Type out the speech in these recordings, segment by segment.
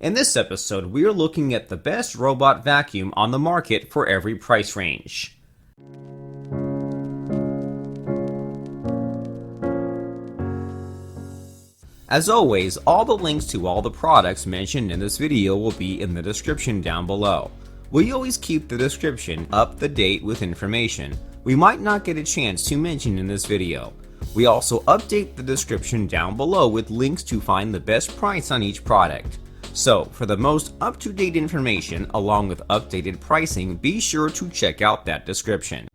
In this episode, we are looking at the best robot vacuum on the market for every price range. As always, all the links to all the products mentioned in this video will be in the description down below. We always keep the description up to date with information we might not get a chance to mention in this video. We also update the description down below with links to find the best price on each product. So, for the most up-to-date information along with updated pricing, be sure to check out that description.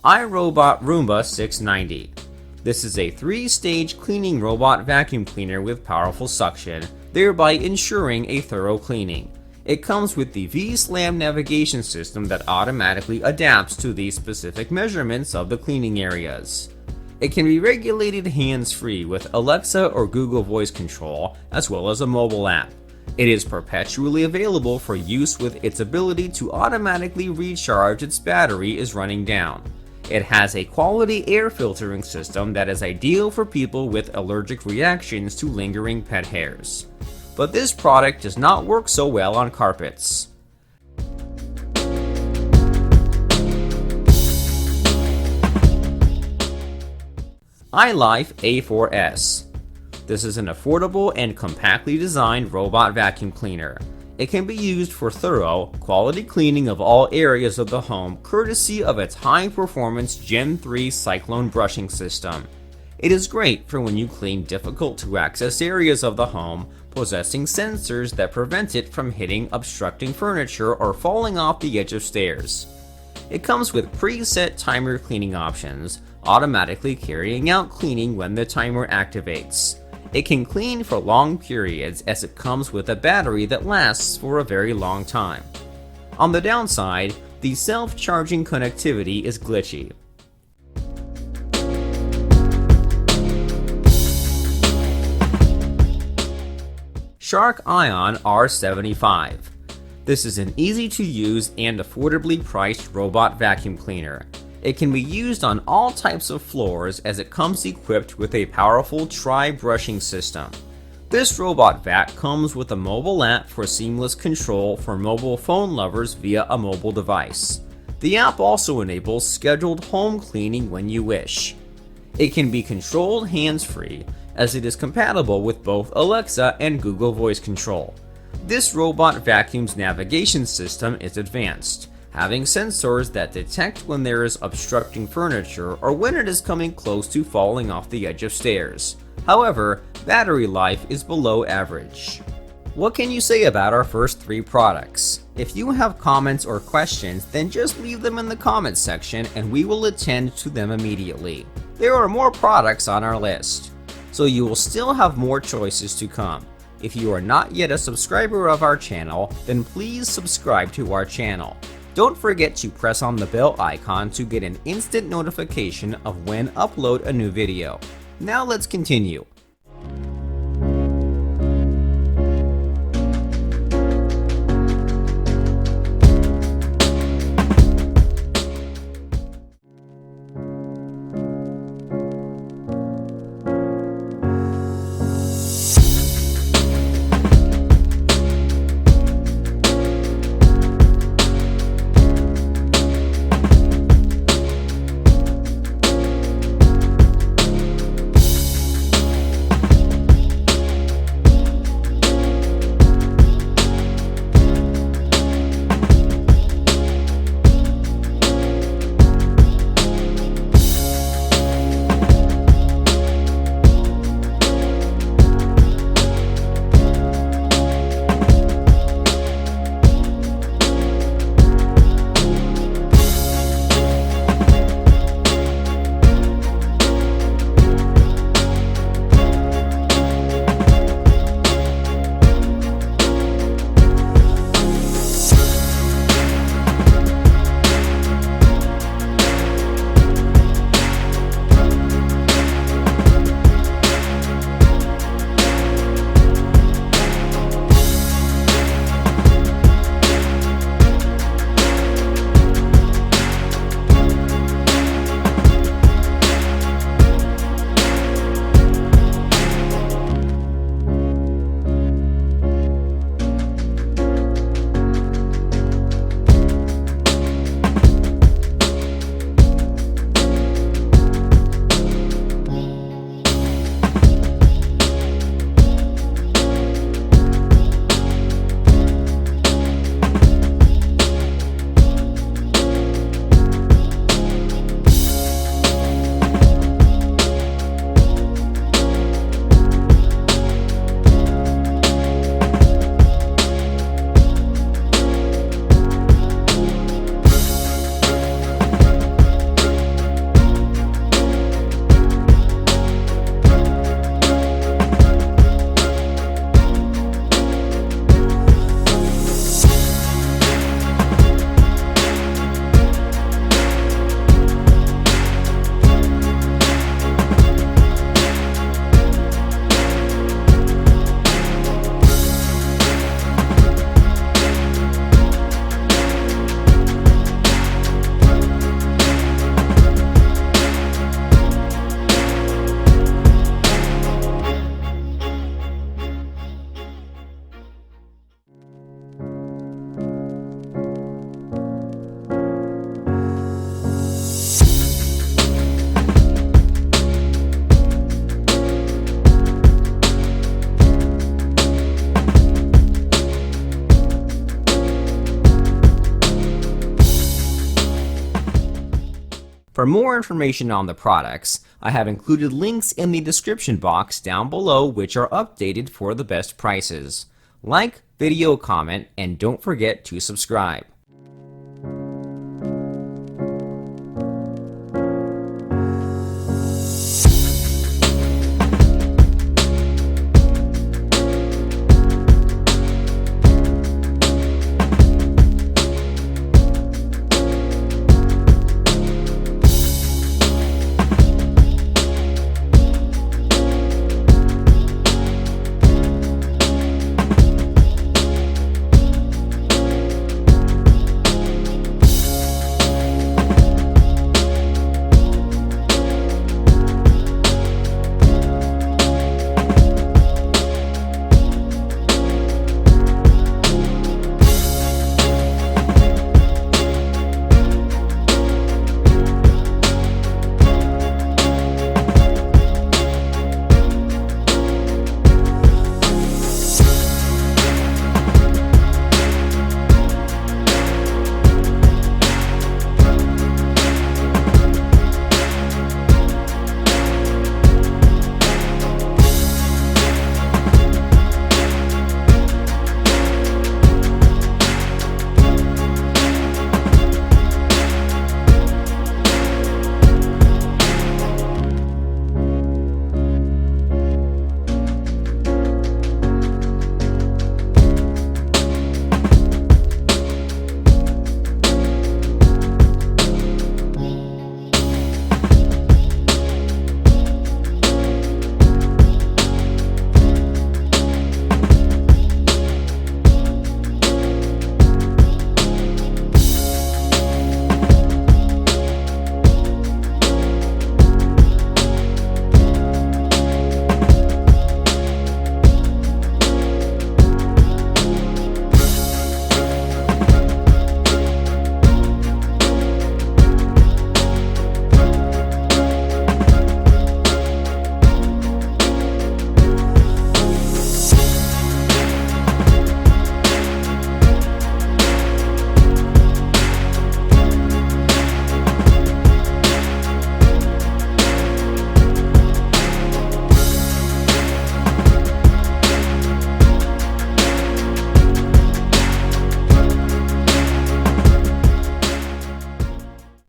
iRobot Roomba 690. This is a 3-stage cleaning robot vacuum cleaner with powerful suction, thereby ensuring a thorough cleaning. It comes with the V-Slam navigation system that automatically adapts to the specific measurements of the cleaning areas. It can be regulated hands-free with Alexa or Google Voice control, as well as a mobile app. It is perpetually available for use with its ability to automatically recharge its battery is running down. It has a quality air filtering system that is ideal for people with allergic reactions to lingering pet hairs. But this product does not work so well on carpets. iLIFE A4S. This is an affordable and compactly designed robot vacuum cleaner. It can be used for thorough, quality cleaning of all areas of the home courtesy of its high-performance Gen 3 Cyclone brushing system. It is great for when you clean difficult-to-access areas of the home, possessing sensors that prevent it from hitting obstructing furniture or falling off the edge of stairs. It comes with preset timer cleaning options, automatically carrying out cleaning when the timer activates. It can clean for long periods as it comes with a battery that lasts for a very long time. On the downside, the self-charging connectivity is glitchy. Shark Ion R75. This is an easy-to-use and affordably priced robot vacuum cleaner. It can be used on all types of floors as it comes equipped with a powerful tri-brushing system. This robot vac comes with a mobile app for seamless control for mobile phone lovers via a mobile device. The app also enables scheduled home cleaning when you wish. It can be controlled hands-free as it is compatible with both Alexa and Google Voice control. This robot vacuum's navigation system is advanced, having sensors that detect when there is obstructing furniture or when it is coming close to falling off the edge of stairs. However, battery life is below average. What can you say about our first 3 products? If you have comments or questions, then just leave them in the comments section and we will attend to them immediately. There are more products on our list, so you will still have more choices to come. If you are not yet a subscriber of our channel, then please subscribe to our channel. Don't forget to press on the bell icon to get an instant notification of when upload a new video. Now let's continue. more information on the products, I have included links in the description box down below which are updated for the best prices. Like, video, comment, and don't forget to subscribe.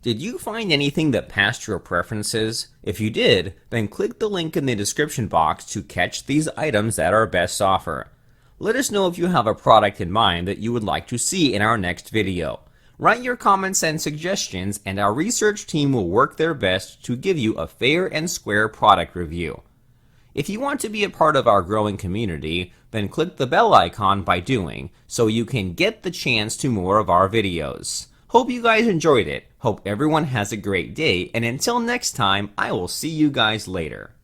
Did you find anything that passed your preferences? If you did, then click the link in the description box to catch these items at our best offer. Let us know if you have a product in mind that you would like to see in our next video. Write your comments and suggestions, and our research team will work their best to give you a fair and square product review. If you want to be a part of our growing community, then click the bell icon by doing, so you can get the chance to more of our videos. Hope you guys enjoyed it. Hope everyone has a great day, and until next time, I will see you guys later.